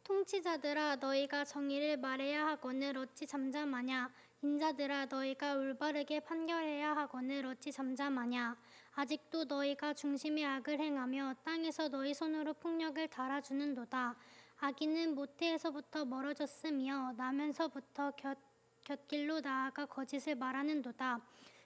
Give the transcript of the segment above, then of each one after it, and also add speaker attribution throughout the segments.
Speaker 1: 통치자들아 너희가 정의를 말해야 하거늘 어찌 잠잠하냐. 인자들아 너희가 올바르게 판결해야 하거늘 어찌 잠잠하냐. 아직도 너희가 중심의 악을 행하며 땅에서 너희 손으로 폭력을 달아주는도다. 악인은 모태에서부터 멀어졌으며 나면서부터 곁길로 나아가 거짓을 말하는도다.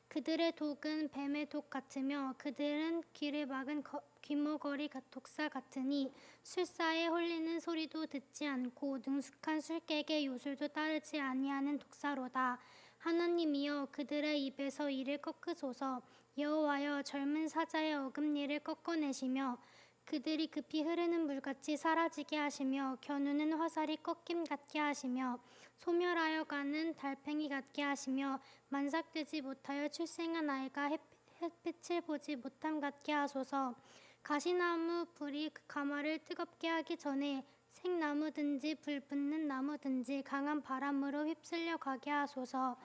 Speaker 1: 그들의 독은 뱀의 독 같으며 그들은 귀를 막은 귀머거리 독사 같으니 술사에 홀리는 소리도 듣지 않고 능숙한 술객의 요술도 따르지 아니하는 독사로다. 하나님이여 그들의 입에서 이를 꺾으소서. 여호와여 젊은 사자의 어금니를 꺾어내시며 그들이 급히 흐르는 물같이 사라지게 하시며 겨누는 화살이 꺾임 같게 하시며 소멸하여 가는 달팽이 같게 하시며 만삭되지 못하여 출생한 아이가 햇빛을 보지 못함 같게 하소서. 가시나무 불이 그 가마를 뜨겁게 하기 전에 생나무든지 불 붙는 나무든지 강한 바람으로 휩쓸려 가게 하소서.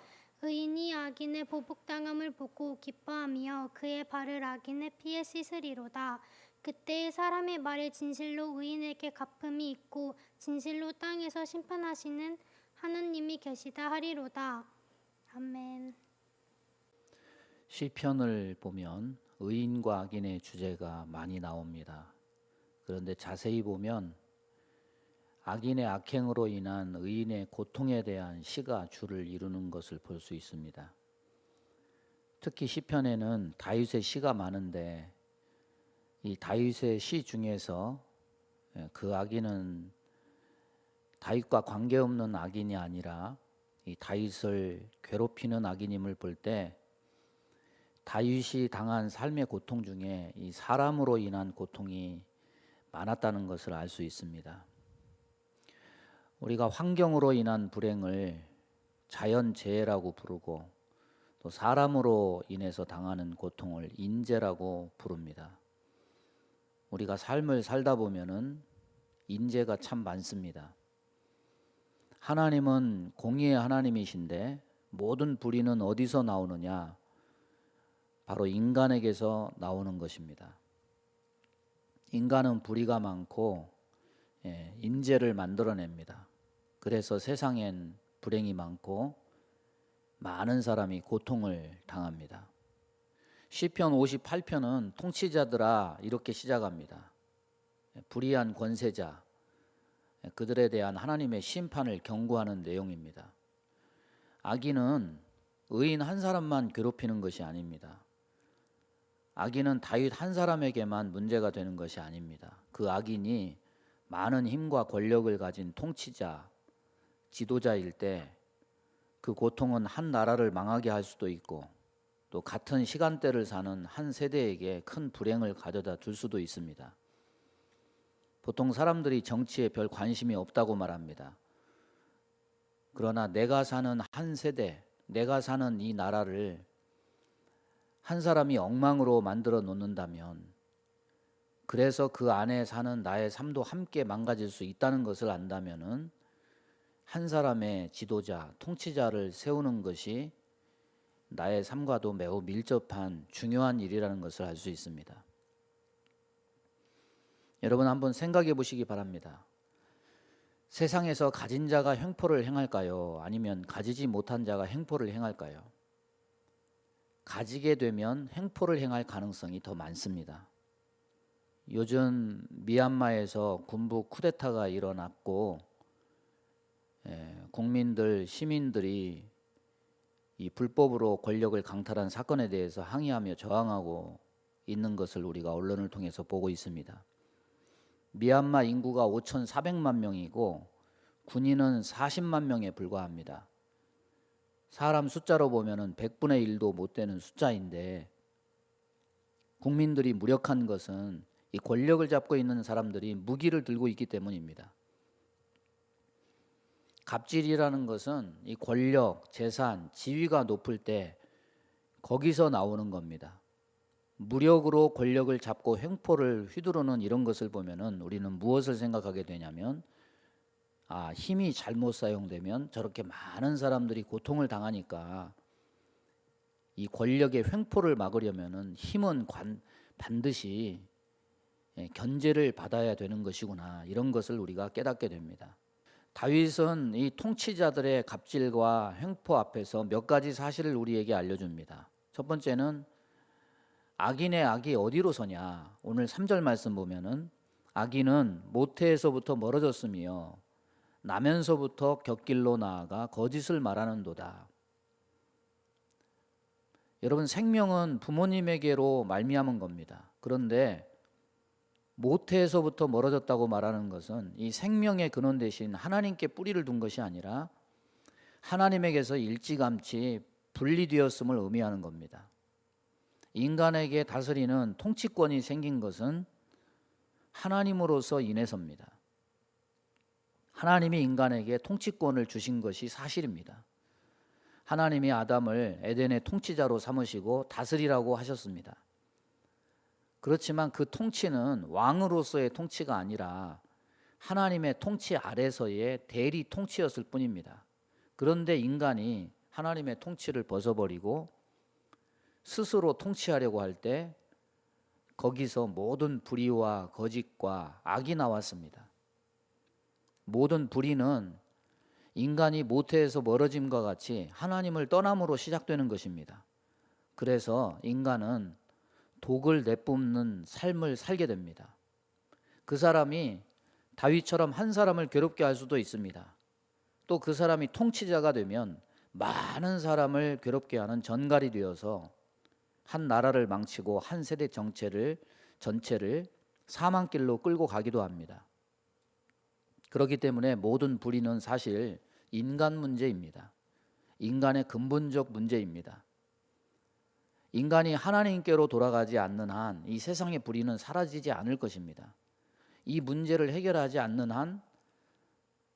Speaker 1: 의인이 악인의 보복당함을 보고 기뻐하며 그의 발을 악인의 피에 씻으리로다. 그때 사람의 말에 진실로 의인에게 갚음이 있고 진실로 땅에서 심판하시는 하나님이 계시다 하리로다. 아멘.
Speaker 2: 시편을 보면 의인과 악인의 주제가 많이 나옵니다. 그런데 자세히 보면 악인의 악행으로 인한 의인의 고통에 대한 시가 주를 이루는 것을 볼 수 있습니다. 특히 시편에는 다윗의 시가 많은데 이 다윗의 시 중에서 그 악인은 다윗과 관계없는 악인이 아니라 이 다윗을 괴롭히는 악인임을 볼 때 다윗이 당한 삶의 고통 중에 이 사람으로 인한 고통이 많았다는 것을 알 수 있습니다. 우리가 환경으로 인한 불행을 자연재해라고 부르고 또 사람으로 인해서 당하는 고통을 인재라고 부릅니다. 우리가 삶을 살다 보면은 인재가 참 많습니다. 하나님은 공의의 하나님이신데 모든 불의는 어디서 나오느냐? 바로 인간에게서 나오는 것입니다. 인간은 불의가 많고 인재를 만들어냅니다. 그래서 세상엔 불행이 많고 많은 사람이 고통을 당합니다. 시편 58편은 통치자들아 이렇게 시작합니다. 불의한 권세자, 그들에 대한 하나님의 심판을 경고하는 내용입니다. 악인은 의인 한 사람만 괴롭히는 것이 아닙니다. 악인은 다윗 한 사람에게만 문제가 되는 것이 아닙니다. 그 악인이 많은 힘과 권력을 가진 통치자, 지도자일 때 그 고통은 한 나라를 망하게 할 수도 있고 또 같은 시간대를 사는 한 세대에게 큰 불행을 가져다 줄 수도 있습니다. 보통 사람들이 정치에 별 관심이 없다고 말합니다. 그러나 내가 사는 한 세대, 내가 사는 이 나라를 한 사람이 엉망으로 만들어 놓는다면 그래서 그 안에 사는 나의 삶도 함께 망가질 수 있다는 것을 안다면은 한 사람의 지도자, 통치자를 세우는 것이 나의 삶과도 매우 밀접한 중요한 일이라는 것을 알 수 있습니다. 여러분 한번 생각해 보시기 바랍니다. 세상에서 가진 자가 횡포를 행할까요? 아니면 가지지 못한 자가 횡포를 행할까요? 가지게 되면 횡포를 행할 가능성이 더 많습니다. 요즘 미얀마에서 군부 쿠데타가 일어났고 국민들, 시민들이 이 불법으로 권력을 강탈한 사건에 대해서 항의하며 저항하고 있는 것을 우리가 언론을 통해서 보고 있습니다. 미얀마 인구가 5,400만 명이고 군인은 40만 명에 불과합니다. 사람 숫자로 보면은 100분의 1도 못 되는 숫자인데 국민들이 무력한 것은 이 권력을 잡고 있는 사람들이 무기를 들고 있기 때문입니다. 갑질이라는 것은 이 권력, 재산, 지위가 높을 때 거기서 나오는 겁니다. 무력으로 권력을 잡고 횡포를 휘두르는 이런 것을 보면은 우리는 무엇을 생각하게 되냐면 힘이 잘못 사용되면 저렇게 많은 사람들이 고통을 당하니까 이 권력의 횡포를 막으려면은 힘은 반드시 견제를 받아야 되는 것이구나, 이런 것을 우리가 깨닫게 됩니다. 다윗은 이 통치자들의 갑질과 횡포 앞에서 몇 가지 사실을 우리에게 알려줍니다. 첫 번째는 악인의 악이 어디로 서냐. 오늘 3절 말씀 보면은 악인은 모태에서부터 멀어졌으며 나면서부터 곁길로 나아가 거짓을 말하는도다. 여러분, 생명은 부모님에게로 말미암은 겁니다. 그런데 모태에서부터 멀어졌다고 말하는 것은 이 생명의 근원 대신 하나님께 뿌리를 둔 것이 아니라 하나님에게서 일찌감치 분리되었음을 의미하는 겁니다. 인간에게 다스리는 통치권이 생긴 것은 하나님으로서 인해서입니다. 하나님이 인간에게 통치권을 주신 것이 사실입니다. 하나님이 아담을 에덴의 통치자로 삼으시고 다스리라고 하셨습니다. 그렇지만 그 통치는 왕으로서의 통치가 아니라 하나님의 통치 아래서의 대리 통치였을 뿐입니다. 그런데 인간이 하나님의 통치를 벗어버리고 스스로 통치하려고 할 때 거기서 모든 불의와 거짓과 악이 나왔습니다. 모든 불의는 인간이 모태에서 멀어짐과 같이 하나님을 떠남으로 시작되는 것입니다. 그래서 인간은 독을 내뿜는 삶을 살게 됩니다. 그 사람이 다윗처럼 한 사람을 괴롭게 할 수도 있습니다. 또 그 사람이 통치자가 되면 많은 사람을 괴롭게 하는 전갈이 되어서 한 나라를 망치고 한 세대 전체를 사망길로 끌고 가기도 합니다. 그렇기 때문에 모든 불의는 사실 인간 문제입니다. 인간의 근본적 문제입니다. 인간이 하나님께로 돌아가지 않는 한 이 세상의 불의는 사라지지 않을 것입니다. 이 문제를 해결하지 않는 한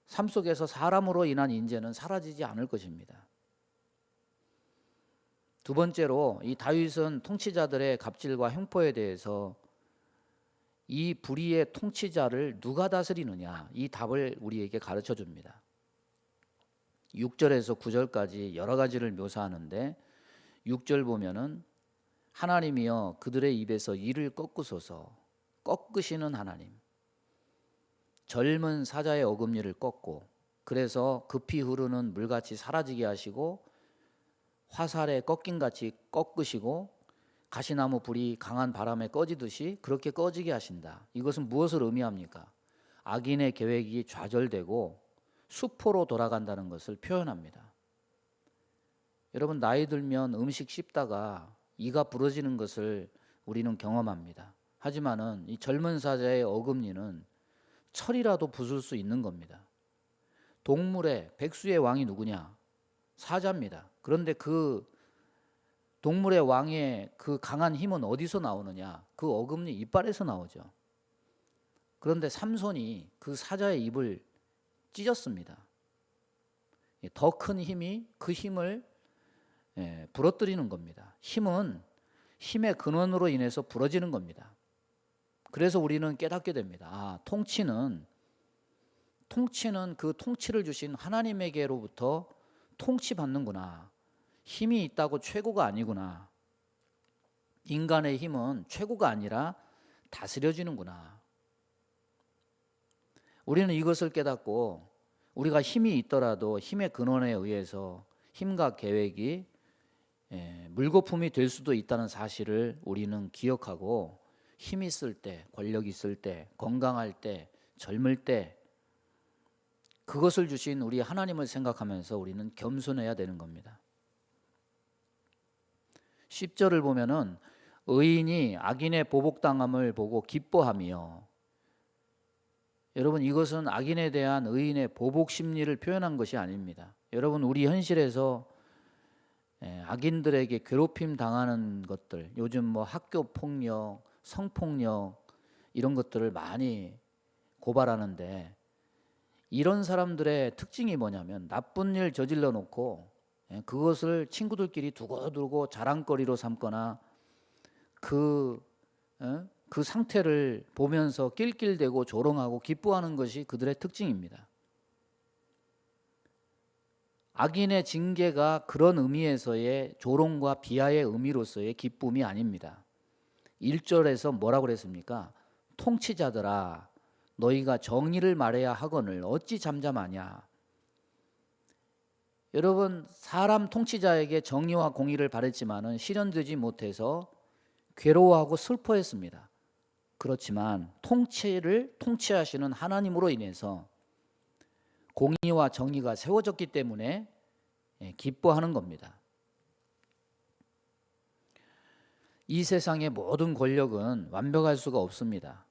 Speaker 2: 삶 속에서 사람으로 인한 인재는 사라지지 않을 것입니다. 두 번째로 이 다윗은 통치자들의 갑질과 횡포에 대해서 이 불의의 통치자를 누가 다스리느냐, 이 답을 우리에게 가르쳐 줍니다. 6절에서 9절까지 여러 가지를 묘사하는데 6절 보면은 하나님이여 그들의 입에서 이를 꺾으소서. 꺾으시는 하나님. 젊은 사자의 어금니를 꺾고 그래서 급히 흐르는 물같이 사라지게 하시고 화살에 꺾임같이 꺾으시고 가시나무 불이 강한 바람에 꺼지듯이 그렇게 꺼지게 하신다. 이것은 무엇을 의미합니까? 악인의 계획이 좌절되고 수포로 돌아간다는 것을 표현합니다. 여러분, 나이 들면 음식 씹다가 이가 부러지는 것을 우리는 경험합니다. 하지만은 이 젊은 사자의 어금니는 철이라도 부술 수 있는 겁니다. 동물의 백수의 왕이 누구냐? 사자입니다. 그런데 그 동물의 왕의 그 강한 힘은 어디서 나오느냐? 그 어금니 이빨에서 나오죠. 그런데 삼손이 그 사자의 입을 찢었습니다. 더 큰 힘이 그 힘을 부러뜨리는 겁니다. 힘은 힘의 근원으로 인해서 부러지는 겁니다. 그래서 우리는 깨닫게 됩니다. 아, 통치는 그 통치를 주신 하나님에게로부터 통치받는구나. 힘이 있다고 최고가 아니구나. 인간의 힘은 최고가 아니라 다스려지는구나. 우리는 이것을 깨닫고 우리가 힘이 있더라도 힘의 근원에 의해서 힘과 계획이 물거품이 될 수도 있다는 사실을 우리는 기억하고 힘 있을 때, 권력 있을 때, 건강할 때, 젊을 때 그것을 주신 우리 하나님을 생각하면서 우리는 겸손해야 되는 겁니다. 10절을 보면은 의인이 악인의 보복당함을 보고 기뻐하며, 여러분 이것은 악인에 대한 의인의 보복 심리를 표현한 것이 아닙니다. 여러분 우리 현실에서 악인들에게 괴롭힘 당하는 것들, 요즘 뭐 학교 폭력, 성폭력 이런 것들을 많이 고발하는데 이런 사람들의 특징이 뭐냐면 나쁜 일 저질러 놓고 그것을 친구들끼리 두고두고 자랑거리로 삼거나 그 상태를 보면서 낄낄대고 조롱하고 기뻐하는 것이 그들의 특징입니다. 악인의 징계가 그런 의미에서의 조롱과 비하의 의미로서의 기쁨이 아닙니다. 1절에서 뭐라고 그랬습니까? 통치자들아 너희가 정의를 말해야 하거늘 어찌 잠잠하냐. 여러분, 사람 통치자에게 정의와 공의를 바랬지만은 실현되지 못해서 괴로워하고 슬퍼했습니다. 그렇지만 통치를 통치하시는 하나님으로 인해서 공의와 정의가 세워졌기 때문에 기뻐하는 겁니다. 이 세상의 모든 권력은 완벽할 수가 없습니다.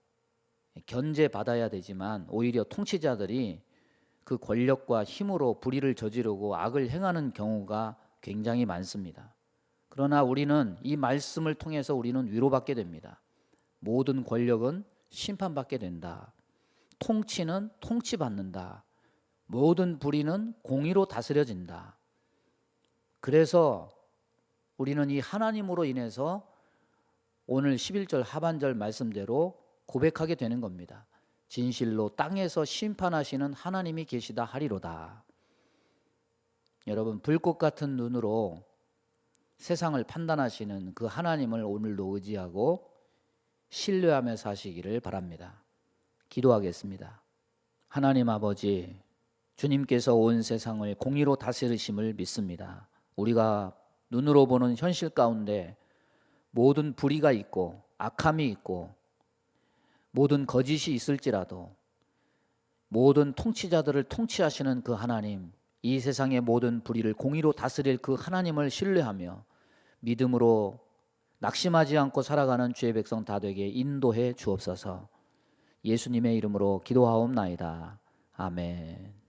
Speaker 2: 견제받아야 되지만 오히려 통치자들이 그 권력과 힘으로 불의를 저지르고 악을 행하는 경우가 굉장히 많습니다. 그러나 우리는 이 말씀을 통해서 우리는 위로받게 됩니다. 모든 권력은 심판받게 된다. 통치는 통치받는다. 모든 불의는 공의로 다스려진다. 그래서 우리는 이 하나님으로 인해서 오늘 11절 하반절 말씀대로 고백하게 되는 겁니다. 진실로 땅에서 심판하시는 하나님이 계시다 하리로다. 여러분, 불꽃 같은 눈으로 세상을 판단하시는 그 하나님을 오늘도 의지하고 신뢰하며 사시기를 바랍니다. 기도하겠습니다. 하나님 아버지, 주님께서 온 세상을 공의로 다스리심을 믿습니다. 우리가 눈으로 보는 현실 가운데 모든 불의가 있고 악함이 있고 모든 거짓이 있을지라도 모든 통치자들을 통치하시는 그 하나님, 이 세상의 모든 불의를 공의로 다스릴 그 하나님을 신뢰하며 믿음으로 낙심하지 않고 살아가는 주의 백성 다 되게 인도해 주옵소서. 예수님의 이름으로 기도하옵나이다. 아멘.